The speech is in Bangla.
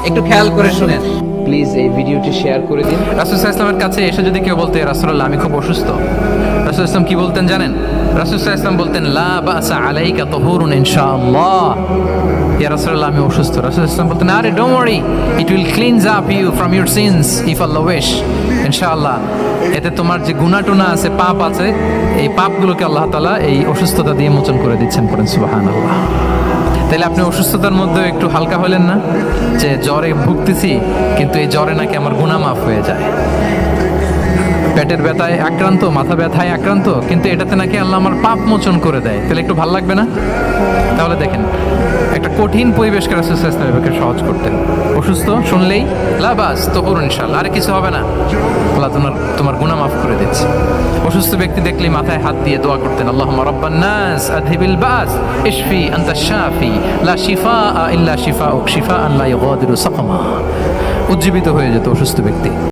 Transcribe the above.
একটু খেয়াল করে শুনেন। প্লিজ এই ভিডিওটি শেয়ার করে দিন। রাসূল সাল্লাল্লাহু আলাইহি ওয়াসাল্লামের কাছে এসে যদি কেউ বলতে, রাসূলুল্লাহ আমি খুব অসুস্থ, রাসূল সাল্লাল্লাহু আলাইহি ওয়াসাল্লাম কি বলতেন জানেন? রাসূল সাল্লাল্লাহু আলাইহি ওয়াসাল্লাম বলতেন, লা বাসা আলাইকা তুহুরুন ইনশাআল্লাহ। ইয়া রাসূলুল্লাহ আমি অসুস্থ। রাসূল সাল্লাল্লাহু আলাইহি ওয়াসাল্লাম বলতেন, আরে don't worry, it will cleanse up you from your sins if Allah wish. ইনশাআল্লাহ এতে তোমার যে গুনাহ টুনা আছে, পাপ আছে, এই পাপগুলোকে আল্লাহ তাআলা এই অসুস্থতা দিয়ে মোচন করে দিচ্ছেন। পড়েন সুবহানাল্লাহ। তাহলে আপনি অসুস্থতার মধ্যে একটু হালকা হলেন না, যে জ্বরে ভুগতেছি কিন্তু এই জ্বরে নাকি আমার গুনাহ মাফ হয়ে যায়। পেটের ব্যথায় আক্রান্ত, মাথা ব্যথায় আক্রান্ত, কিন্তু এটাতে নাকি আল্লাহ আমার পাপ মোচন করে দেয়, তাহলে একটু ভালো লাগবে না? তাহলে দেখেন, একটা কঠিন পরিবেশকে রাসূল সাল্লাল্লাহু আলাইহি ওয়াসাল্লাম এভাবে সহজ করতেন। অসুস্থ শুনলেই লা বাস তুহুর ইনশাআল্লাহ, আর কিছু হবে না, আল্লাহ তোমার গুনাহ মাফ করে দিচ্ছে। অসুস্থ ব্যক্তি দেখলেই মাথায় হাত দিয়ে দোয়া করতেন, আল্লাহুম্মা রাব্বান নাস আযহিবিল বাস ইশফি আনতাশ শাফি লা শিফা ইল্লা শিফাউক শিফাআন লা ইউগাদিরু সাকামা। উজ্জীবিত হয়ে যেত অসুস্থ ব্যক্তি।